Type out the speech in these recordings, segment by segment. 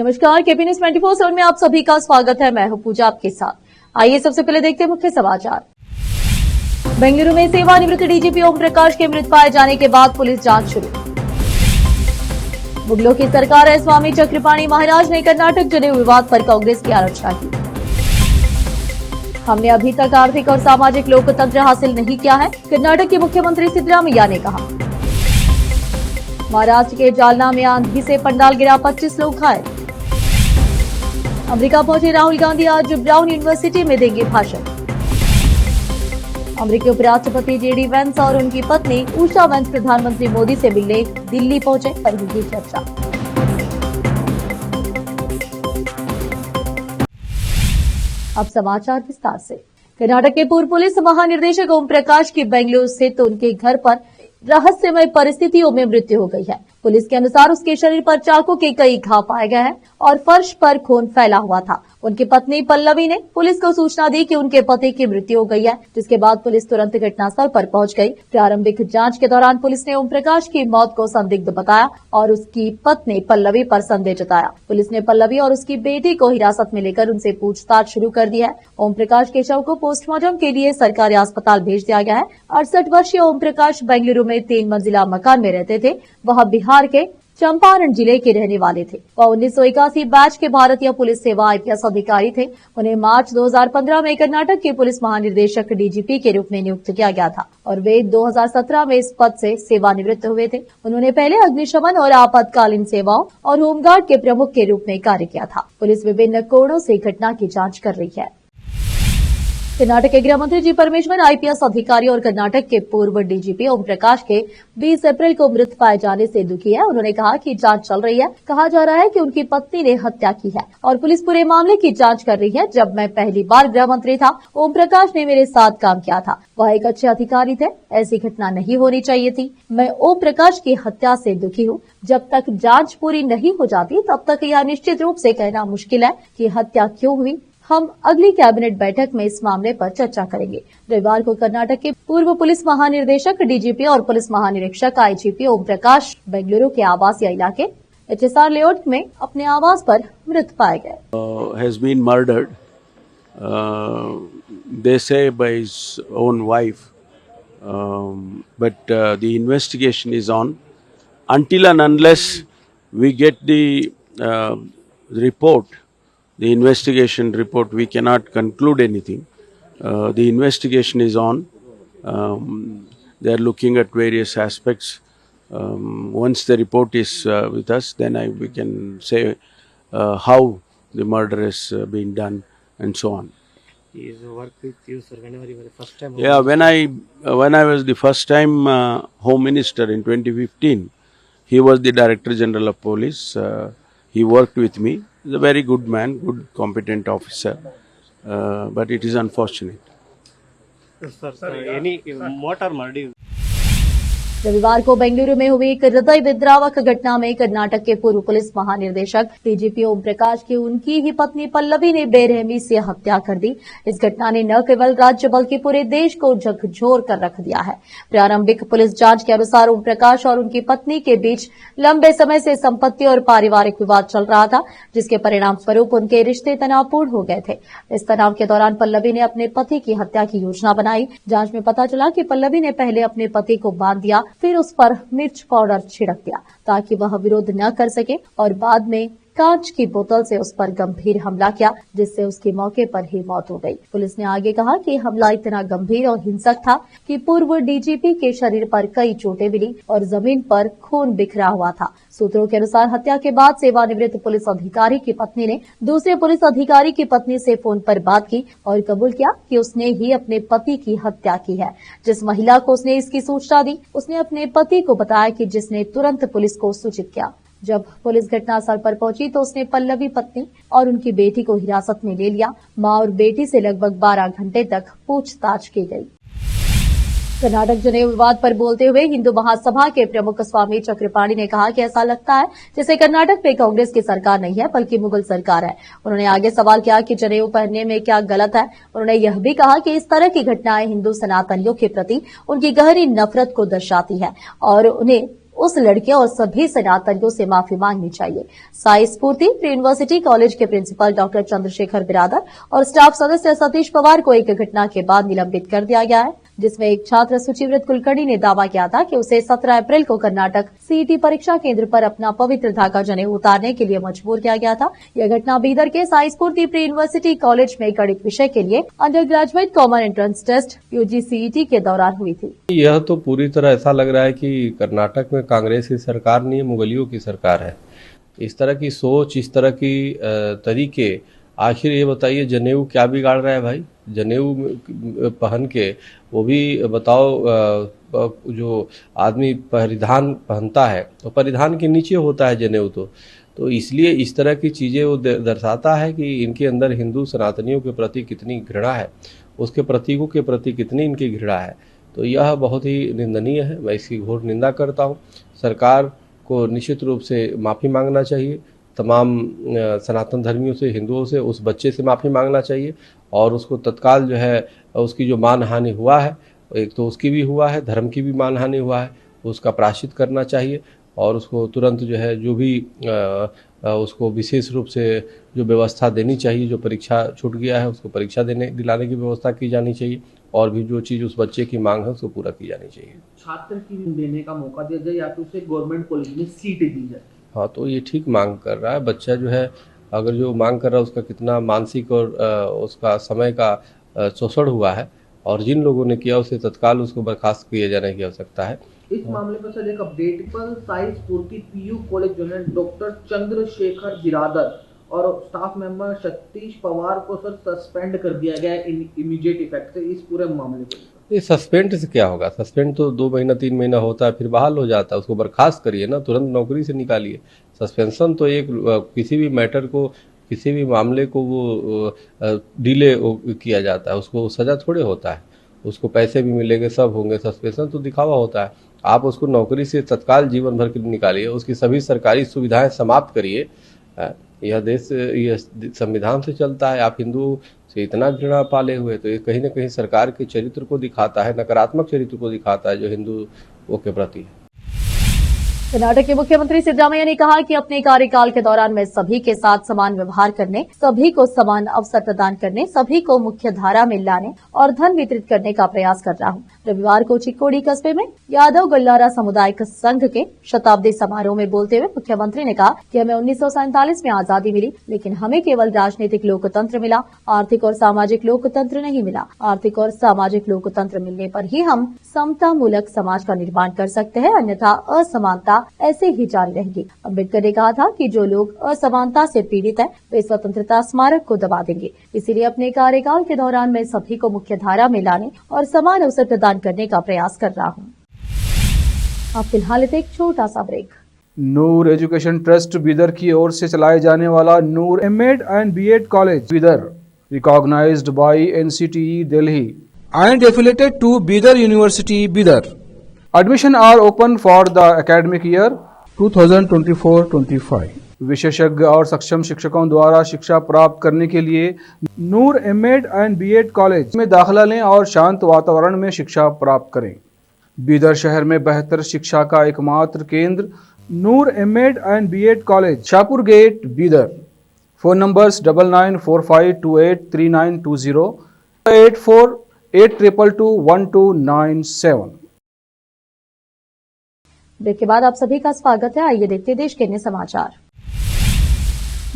नमस्कार, KP news 24/7 में आप सभी का स्वागत है। मैं हूं पूजा आपके साथ। आइए सबसे पहले देखते हैं मुख्य समाचार। बेंगलुरु में सेवानिवृत्त डीजीपी ओम प्रकाश के मृत पाए जाने के बाद पुलिस जांच शुरू। मुगलों की सरकार है, स्वामी चक्रपाणी महाराज ने कर्नाटक जनेऊ विवाद पर कांग्रेस की आलोचना की। हमने अभी तक आर्थिक और सामाजिक लोकतंत्र हासिल नहीं किया है, कर्नाटक के मुख्यमंत्री सिद्धरामैया ने कहा। महाराष्ट्र के जालना में आंधी से पंडाल गिरा, 25 लोग घायल। अमेरिका पहुंचे राहुल गांधी आज ब्राउन यूनिवर्सिटी में देंगे भाषण। अमेरिकी उपराष्ट्रपति जेडी वेंस और उनकी पत्नी उषा वेंस प्रधानमंत्री मोदी से मिलने दिल्ली पहुंचे, पर होगी चर्चा। अब समाचार विस्तार से। कर्नाटक के पूर्व पुलिस महानिदेशक ओम प्रकाश की बेंगलुरु स्थित उनके घर पर रहस्यमय परिस्थितियों में मृत्यु हो गई है। पुलिस के अनुसार उसके शरीर पर चाकू के कई घाव पाए गए हैं और फर्श पर खून फैला हुआ था। उनकी पत्नी पल्लवी ने पुलिस को सूचना दी कि उनके पति की मृत्यु हो गई है, जिसके बाद पुलिस तुरंत घटनास्थल पर पहुंच गई। प्रारंभिक जांच के दौरान पुलिस ने ओम प्रकाश की मौत को संदिग्ध बताया और उसकी पत्नी पल्लवी पर संदेह जताया। पुलिस ने पल्लवी और उसकी बेटी को हिरासत में लेकर उनसे पूछताछ शुरू कर दी है। ओम प्रकाश के शव को पोस्टमार्टम के लिए सरकारी अस्पताल भेज दिया गया है। 68 वर्षीय ओम प्रकाश बेंगलुरु में 3 मंजिला मकान में रहते थे। वह बिहार के चंपारण जिले के रहने वाले थे। वह 1981 बैच के भारतीय पुलिस सेवा आईपीएस अधिकारी थे। उन्हें मार्च 2015 में कर्नाटक के पुलिस महानिदेशक डीजीपी के रूप में नियुक्त किया गया था और वे 2017 में इस पद से सेवानिवृत्त हुए थे। उन्होंने पहले अग्निशमन और आपातकालीन सेवाओं और होमगार्ड के प्रमुख के रूप में कार्य किया था। पुलिस विभिन्न कोणों से घटना की जांच कर रही है। कर्नाटक के गृह मंत्री जी परमेश्वर आईपीएस अधिकारी और कर्नाटक के पूर्व डीजीपी ओम प्रकाश के 20 अप्रैल को मृत पाए जाने से दुखी है। उन्होंने कहा कि जांच चल रही है। कहा जा रहा है कि उनकी पत्नी ने हत्या की है और पुलिस पूरे मामले की जांच कर रही है। जब मैं पहली बार गृह मंत्री था, ओम प्रकाश ने मेरे साथ काम किया था। वह एक अच्छे अधिकारी थे। ऐसी घटना नहीं होनी चाहिए थी। मैं ओम प्रकाश की हत्या से दुखी हूँ। जब तक जांच पूरी नहीं हो जाती, तब तक यह निश्चित रूप से कहना मुश्किल है कि हत्या क्यों हुई। हम अगली कैबिनेट बैठक में इस मामले पर चर्चा करेंगे। रविवार को कर्नाटक के पूर्व पुलिस महानिदेशक डीजीपी और पुलिस महानिरीक्षक आईजीपी ओम प्रकाश बेंगलुरु के आवासीय इलाके एचएसआर लेआउट में अपने आवास पर मृत पाए गए। Has been murdered. They say by his own wife, but the investigation is on. Until and unless we get the report. The investigation report, we cannot conclude anything. The investigation is on. They are looking at various aspects. Once the report is with us, then we can say how the murder has been done and so on. He has worked with you, sir, whenever you were the first time? Yeah, when I was the first time Home Minister in 2015, he was the Director General of Police. He worked with me. He's a very good man, good competent officer, but it is unfortunate. Sir, any what are murder? रविवार को बेंगलुरु में हुई एक हृदय विद्रावक घटना में कर्नाटक के पूर्व पुलिस महानिदेशक डीजीपी ओम प्रकाश की उनकी ही पत्नी पल्लवी ने बेरहमी से हत्या कर दी। इस घटना ने न केवल राज्य बल्कि पूरे देश को झकझोर कर रख दिया है। प्रारंभिक पुलिस जांच के अनुसार ओम प्रकाश और उनकी पत्नी के बीच लंबे समय से संपत्ति और पारिवारिक विवाद चल रहा था, जिसके परिणाम स्वरूप उनके रिश्ते तनावपूर्ण हो गए थे। इस तनाव के दौरान पल्लवी ने अपने पति की हत्या की योजना बनाई। जांच में पता चला कि पल्लवी ने पहले अपने पति को बांध दिया, फिर उस पर मिर्च पाउडर छिड़क दिया ताकि वह विरोध न कर सके और बाद में कांच की बोतल से उस पर गंभीर हमला किया, जिससे उसकी मौके पर ही मौत हो गई। पुलिस ने आगे कहा कि हमला इतना गंभीर और हिंसक था कि पूर्व डीजीपी के शरीर पर कई चोटें मिली और जमीन पर खून बिखरा हुआ था। सूत्रों के अनुसार हत्या के बाद सेवानिवृत्त पुलिस अधिकारी की पत्नी ने दूसरे पुलिस अधिकारी की पत्नी से फोन पर बात की और कबूल किया कि उसने ही अपने पति की हत्या की है। जिस महिला को उसने इसकी सूचना दी, उसने अपने पति को बताया कि जिसने तुरंत पुलिस को सूचित किया। जब पुलिस घटनास्थल पर पहुंची तो उसने पल्लवी पत्नी और उनकी बेटी को हिरासत में ले लिया। मां और बेटी से लगभग 12 घंटे तक पूछताछ की गई। कर्नाटक जनेऊ विवाद पर बोलते हुए हिंदू महासभा के प्रमुख स्वामी चक्रपाणी ने कहा कि ऐसा लगता है जैसे कर्नाटक में कांग्रेस की सरकार नहीं है बल्कि मुगल सरकार है। उन्होंने आगे सवाल किया कि जनेऊ पहनने में क्या गलत है। उन्होंने यह भी कहा कि इस तरह की घटनाएं हिंदू सनातनियों के प्रति उनकी गहरी नफरत को दर्शाती है और उन्हें उस लड़के और सभी सनातनियों से माफी मांगनी चाहिए। साई स्फूर्ति प्री यूनिवर्सिटी कॉलेज के प्रिंसिपल डॉक्टर चंद्रशेखर बिरादर और स्टाफ सदस्य सतीश पवार को एक घटना के बाद निलंबित कर दिया गया है, जिसमें एक छात्र सुचिव्रत कुलकर्णी ने दावा किया था कि उसे 17 अप्रैल को कर्नाटक सीईटी परीक्षा केंद्र पर अपना पवित्र धागा जनेऊ उतारने के लिए मजबूर किया गया था। यह घटना बीदर के साई स्फूर्ति प्री यूनिवर्सिटी कॉलेज में गणित विषय के लिए under graduate common entrance test UGCET के दौरान हुई थी। यह तो पूरी तरह ऐसा लग रहा है कि कर्नाटक में कांग्रेस की सरकार नहीं, मुगलियों की सरकार है। इस तरह की सोच, इस तरह की तरीके, आखिर ये बताइए जनेऊ क्या बिगाड़ रहा है भाई? जनेऊ पहन के, वो भी बताओ जो आदमी परिधान पहनता है तो परिधान के नीचे होता है जनेऊ, तो इसलिए इस तरह की चीज़ें वो दर्शाता है कि इनके अंदर हिंदू सनातनियों के प्रति कितनी घृणा है, उसके प्रतीकों के प्रति कितनी इनकी घृणा है। तो यह बहुत ही निंदनीय है, मैं इसकी घोर निंदा करता हूँ। सरकार को निश्चित रूप से माफ़ी मांगना चाहिए, तमाम सनातन धर्मियों से, हिंदुओं से, उस बच्चे से माफ़ी मांगना चाहिए और उसको तत्काल जो है उसकी जो मान हानि हुआ है, एक तो उसकी भी हुआ है, धर्म की भी मान हानि हुआ है, उसका प्रायश्चित करना चाहिए और उसको तुरंत जो है जो भी उसको विशेष रूप से जो व्यवस्था देनी चाहिए, जो परीक्षा छूट गया है उसको परीक्षा दिलाने की व्यवस्था की जानी चाहिए और भी जो चीज़ उस बच्चे की मांग है उसको पूरा की जानी चाहिए। छात्र की देने का मौका दिया जाए या तो उसे गवर्नमेंट कॉलेज में सीट दी जाए। हाँ, तो ये ठीक मांग कर रहा है बच्चा जो है, अगर जो मांग कर रहा है उसका कितना मानसिक और उसका समय का शोषण हुआ है और जिन लोगों ने किया उसे तत्काल उसको बर्खास्त किए जाने की आवश्यकता है। इस मामले पर सर एक अपडेट पर साई स्फूर्ति पीयू कॉलेज जो है डॉक्टर चंद्रशेखर बिरादर और स्टाफ मेंबर सतीश पवार को सर सस्पेंड कर दिया गया है इमीडिएट इफेक्ट से इस पूरे मामले को। ये सस्पेंड से क्या होगा? सस्पेंड तो 2 महीना 3 महीना होता है, फिर बहाल हो जाता है। उसको बर्खास्त करिए ना, तुरंत नौकरी से निकालिए। सस्पेंशन तो एक किसी भी मैटर को, किसी भी मामले को वो डिले किया जाता है, उसको सजा थोड़े होता है, उसको पैसे भी मिलेंगे, सब होंगे। सस्पेंशन तो दिखावा होता है। आप उसको नौकरी से तत्काल जीवन भर के लिए निकालिए, उसकी सभी सरकारी सुविधाएं समाप्त करिए। यह देश यह संविधान से चलता है। आप हिंदू से इतना घृणा पाले हुए, तो ये कहीं ना कहीं सरकार के चरित्र को दिखाता है, नकारात्मक चरित्र को दिखाता है जो हिंदुओं के प्रति है। कर्नाटक के मुख्यमंत्री सिद्धरामैया ने कहा कि अपने कार्यकाल के दौरान मैं सभी के साथ समान व्यवहार करने, सभी को समान अवसर प्रदान करने, सभी को मुख्य धारा में लाने और धन वितरित करने का प्रयास कर रहा हूं। रविवार को चिक्कोडी कस्बे में यादव गल्लारा सामुदायिक संघ के शताब्दी समारोह में बोलते हुए मुख्यमंत्री ने कहा कि हमें 1947 में आजादी मिली, लेकिन हमें केवल राजनीतिक लोकतंत्र मिला, आर्थिक और सामाजिक लोकतंत्र नहीं मिला। आर्थिक और सामाजिक लोकतंत्र मिलने पर ही हम समता मूलक समाज का निर्माण कर सकते हैं, अन्यथा असमानता ऐसे ही जारी रहेगी। अम्बेडकर ने कहा था कि जो लोग असमानता से पीड़ित हैं, वे स्वतंत्रता स्मारक को दबा देंगे। इसीलिए अपने कार्यकाल के दौरान मैं सभी को मुख्य धारा में लाने और समान अवसर प्रदान करने का प्रयास कर रहा हूं। अब फिलहाल एक छोटा सा ब्रेक। नूर एजुकेशन ट्रस्ट बीदर की ओर से चलाए जाने वाला Noor MEd and BEd college Bidar, recognised by NCTE Delhi and affiliated to Bidar University Bidar. Admission are open for the academic year 2024-25. विशेषज्ञ और सक्षम शिक्षकों द्वारा शिक्षा प्राप्त करने के लिए नूर एमएड एंड बीएड कॉलेज में दाखिला लें और शांत वातावरण में शिक्षा प्राप्त करें। बीदर शहर में बेहतर शिक्षा का एकमात्र केंद्र Noor MEd and BEd college, Shahpur gate, Bidar. Phone numbers 9945283920, 8482221297। Break के बाद आप सभी का स्वागत है। आइए देखते देश के अन्य समाचार।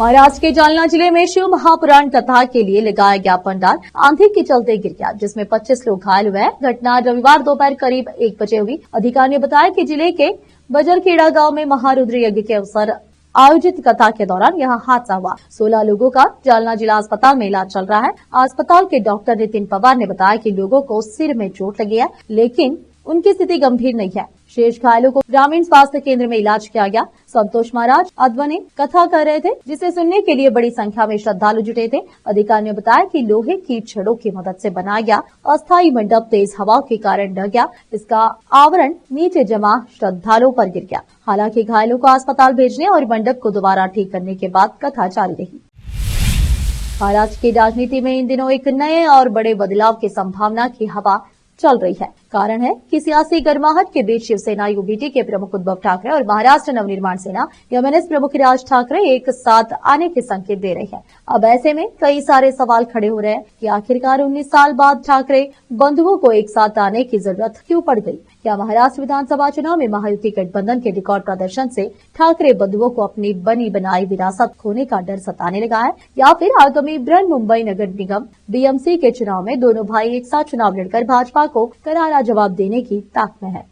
महाराष्ट्र के जालना जिले में शिव महापुराण कथा के लिए लगाया गया पंडाल आंधी के चलते गिर गया, जिसमें 25 लोग घायल हुए। घटना रविवार दोपहर करीब 1 बजे हुई। अधिकारियों ने बताया कि जिले के बजरखेड़ा गांव में महारुद्र यज्ञ के अवसर आयोजित कथा के दौरान यह हादसा हुआ। 16 लोगों का जालना जिला अस्पताल में इलाज चल रहा है। अस्पताल के डॉक्टर नितिन पवार ने बताया कि लोगों को सिर में चोट लगी है, लेकिन उनकी स्थिति गंभीर नहीं है। शेष घायलों को ग्रामीण स्वास्थ्य केंद्र में इलाज किया गया। संतोष महाराज अद्वने कथा कर रहे थे, जिसे सुनने के लिए बड़ी संख्या में श्रद्धालु जुटे थे। अधिकारियों ने बताया कि लोहे की छड़ों की मदद से बनाया गया अस्थायी मंडप तेज हवाओं के कारण ढह गया। इसका आवरण नीचे जमा श्रद्धालुओं पर गिर गया। हालांकि घायलों को अस्पताल भेजने और मंडप को दोबारा ठीक करने के बाद कथा जारी रही। महाराष्ट्र की राजनीति में इन दिनों एक नए और बड़े बदलाव की संभावना की हवा चल रही है। कारण है कि सियासी गर्माहट के बीच शिवसेना यूबीटी के प्रमुख उद्धव ठाकरे और महाराष्ट्र नवनिर्माण सेना एमएनएस प्रमुख राज ठाकरे एक साथ आने के संकेत दे रहे हैं। अब ऐसे में कई सारे सवाल खड़े हो रहे हैं कि आखिरकार 19 साल बाद ठाकरे बंधुओं को एक साथ आने की जरूरत क्यों पड़ गई। क्या महाराष्ट्र विधानसभा चुनाव में महायुति गठबंधन के रिकॉर्ड प्रदर्शन से ठाकरे बंधुओं को अपनी बनी बनाई विरासत खोने का डर सताने लगा है, या फिर आगामी बृहन मुंबई नगर निगम बीएमसी के चुनाव में दोनों भाई एक साथ चुनाव लड़कर भाजपा को करारा जवाब देने की ताक में है।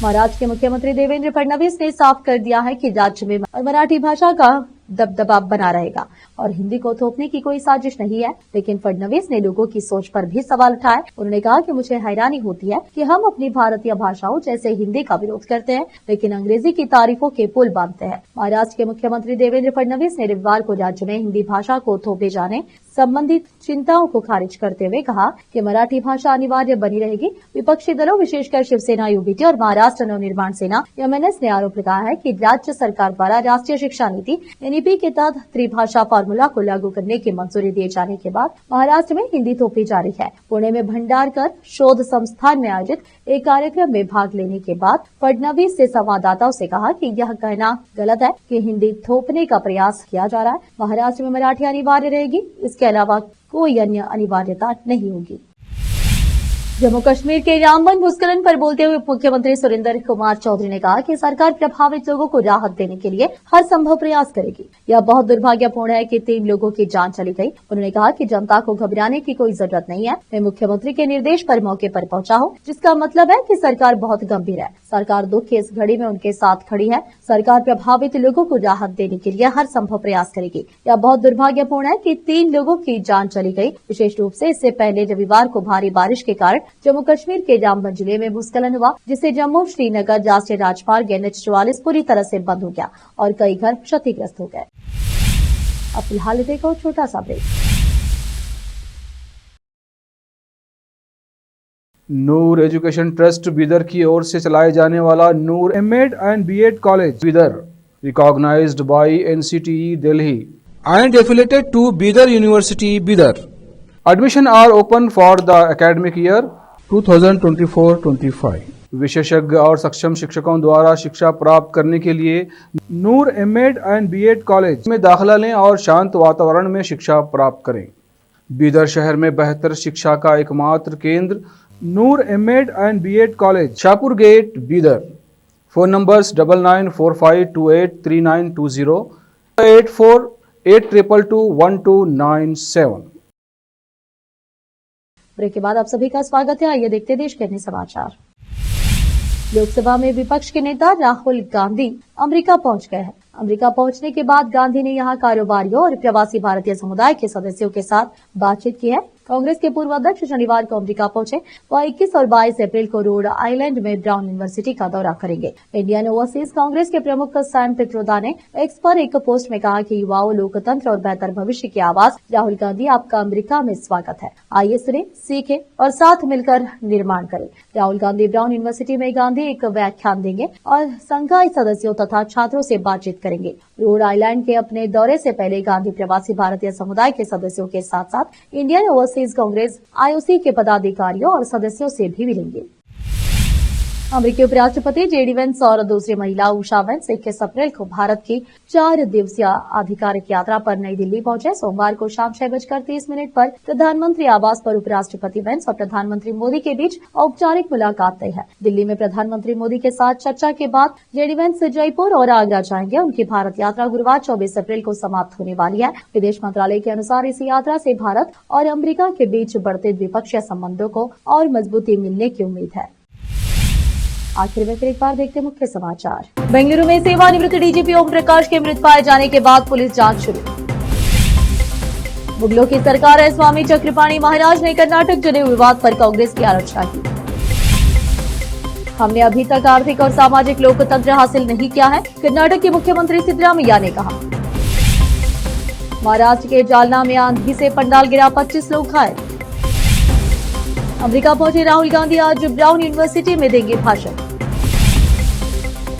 महाराष्ट्र के मुख्यमंत्री देवेंद्र फडणवीस ने साफ कर दिया है कि राज्य में मराठी भाषा का दबदबा बना रहेगा और हिंदी को थोपने की कोई साजिश नहीं है। लेकिन फडणवीस ने लोगों की सोच पर भी सवाल उठाए। उन्होंने कहा कि मुझे हैरानी होती है कि हम अपनी भारतीय भाषाओं जैसे हिंदी का विरोध करते हैं, लेकिन अंग्रेजी की तारीफों के पुल बांधते हैं। महाराष्ट्र के मुख्यमंत्री देवेंद्र फडणवीस ने रविवार को राज्य में हिंदी भाषा को थोपे जाने संबंधित चिंताओं को खारिज करते हुए कहा कि मराठी भाषा अनिवार्य बनी रहेगी। विपक्षी दलों विशेषकर शिवसेना यूबीटी और महाराष्ट्र नवनिर्माण सेना एमएनएस ने आरोप लगाया है कि राज्य सरकार द्वारा राष्ट्रीय शिक्षा नीति एनईपी के तहत त्रिभाषा फार्मूला को लागू करने की मंजूरी दिए जाने के बाद महाराष्ट्र में हिंदी थोपी जा रही है। पुणे में भंडारकर शोध संस्थान में आयोजित एक कार्यक्रम में भाग लेने के बाद फडणवीस ने संवाददाताओं से कहा कि यह कहना गलत है कि हिंदी थोपने का प्रयास किया जा रहा है। महाराष्ट्र में मराठी अनिवार्य रहेगी, इसके अलावा कोई अन्य अनिवार्यता नहीं होगी। जम्मू कश्मीर के रामबन भूस्खलन पर बोलते हुए मुख्यमंत्री सुरेंद्र कुमार चौधरी ने कहा कि सरकार प्रभावित लोगों को राहत देने के लिए हर संभव प्रयास करेगी। यह बहुत दुर्भाग्यपूर्ण है कि 3 लोगों की जान चली गई। उन्होंने कहा कि जनता को घबराने की कोई जरूरत नहीं है। मैं मुख्यमंत्री के निर्देश पर मौके पर पहुंचा हूं, जिसका मतलब है कि सरकार बहुत गंभीर है। सरकार दुख की इस घड़ी में उनके साथ खड़ी है। सरकार प्रभावित लोगों को राहत देने के लिए हर संभव प्रयास करेगी। यह बहुत दुर्भाग्यपूर्ण है कि 3 लोगों की जान चली गई। विशेष रूप से इससे पहले रविवार को भारी बारिश के कारण जम्मू कश्मीर के रामबन जिले में भूस्खलन हुआ, जिससे जम्मू श्रीनगर राष्ट्रीय राजमार्ग NH44 पूरी तरह से बंद हो गया और कई घर क्षतिग्रस्त हो गए। अब फिलहाल देखो छोटा सा ब्रेक। नूर एजुकेशन ट्रस्ट बीदर की ओर से चलाए जाने वाला Noor MEd and BEd college Bidar, recognised by NCTE Delhi and affiliated to Bidar University, Bidar. Admission are open for the academic year 2024-25. विशेषज्ञ और सक्षम शिक्षकों द्वारा शिक्षा प्राप्त करने के लिए नूर एमएड एंड बीएड कॉलेज में दाखिला लें और शांत वातावरण में शिक्षा प्राप्त करें। बीदर शहर में बेहतर शिक्षा का एकमात्र केंद्र Noor MEd and BEd college, Shahpur gate, Bidar. Phone numbers 9945283920, 8482221297। Break के बाद आप सभी का स्वागत है। आइए देखते देश के अन्य समाचार। लोकसभा में विपक्ष के नेता राहुल गांधी अमेरिका पहुंच गए हैं। अमेरिका पहुंचने के बाद गांधी ने यहां कारोबारियों और प्रवासी भारतीय समुदाय के सदस्यों के साथ बातचीत की है। कांग्रेस के पूर्व अध्यक्ष शनिवार को अमेरिका पहुंचे। वह 21 और 22 अप्रैल को रोड आइलैंड में ब्राउन यूनिवर्सिटी का दौरा करेंगे। इंडियन ओवरसीज कांग्रेस के प्रमुख सैम पित्रोदा ने एक्स पर एक पोस्ट में कहा कि युवाओं, लोकतंत्र और बेहतर भविष्य की आवाज। राहुल गांधी, आपका अमेरिका में स्वागत है। आइए सुने, सीखें और साथ मिलकर निर्माण करें। राहुल गांधी ब्राउन यूनिवर्सिटी में गांधी एक व्याख्यान देंगे और संघाई सदस्यों तथा छात्रों से बातचीत करेंगे। रोड आइलैंड के अपने दौरे से पहले गांधी प्रवासी भारतीय समुदाय के सदस्यों के साथ साथ इंडियन ओवरसीज कांग्रेस IOC के पदाधिकारियों और सदस्यों से भी मिलेंगे। अमेरिकी उपराष्ट्रपति JD वेंस और दूसरी महिला उषा वेंस 21 अप्रैल को भारत की 4 दिवसीय आधिकारिक यात्रा पर नई दिल्ली पहुंचे। सोमवार को शाम 6:30 पर प्रधानमंत्री आवास पर उपराष्ट्रपति वेंस और प्रधानमंत्री मोदी के बीच औपचारिक मुलाकात तय है। दिल्ली में प्रधानमंत्री मोदी के साथ चर्चा के बाद JD वेंस जयपुर और आगरा जाएंगे। उनकी भारत यात्रा गुरुवार 24 अप्रैल को समाप्त होने वाली है। विदेश मंत्रालय के अनुसार इस यात्रा से भारत और अमेरिका के बीच बढ़ते द्विपक्षीय संबंधों को और मजबूती मिलने की उम्मीद है। आखिर में फिर एक बार देखते मुख्य समाचार। बेंगलुरु में सेवानिवृत्त डीजीपी ओम प्रकाश के मृत पाए जाने के बाद पुलिस जांच शुरू। मुगलों की सरकार है, स्वामी चक्रपाणी महाराज ने कर्नाटक जनेऊ विवाद पर कांग्रेस की आलोचना की। हमने अभी तक आर्थिक और सामाजिक लोकतंत्र हासिल नहीं किया है, कर्नाटक के मुख्यमंत्री सिद्धरामैया ने कहा। महाराष्ट्र के जालना में आंधी से पंडाल गिरा, 25 लोग घायल। अमेरिका पहुंचे राहुल गांधी आज ब्राउन यूनिवर्सिटी में देंगे भाषण।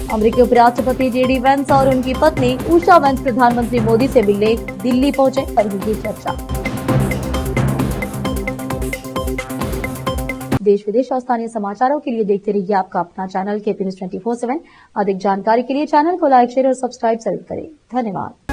अमेरिकी उपराष्ट्रपति JD वेंस और उनकी पत्नी उषा वेंस प्रधानमंत्री मोदी से मिलने दिल्ली पहुंचे, पर होगी चर्चा। देश विदेश और स्थानीय समाचारों के लिए देखते रहिए आपका अपना चैनल KP News 24/7। अधिक जानकारी के लिए चैनल को लाइक, शेयर और सब्सक्राइब जरूर करें। धन्यवाद।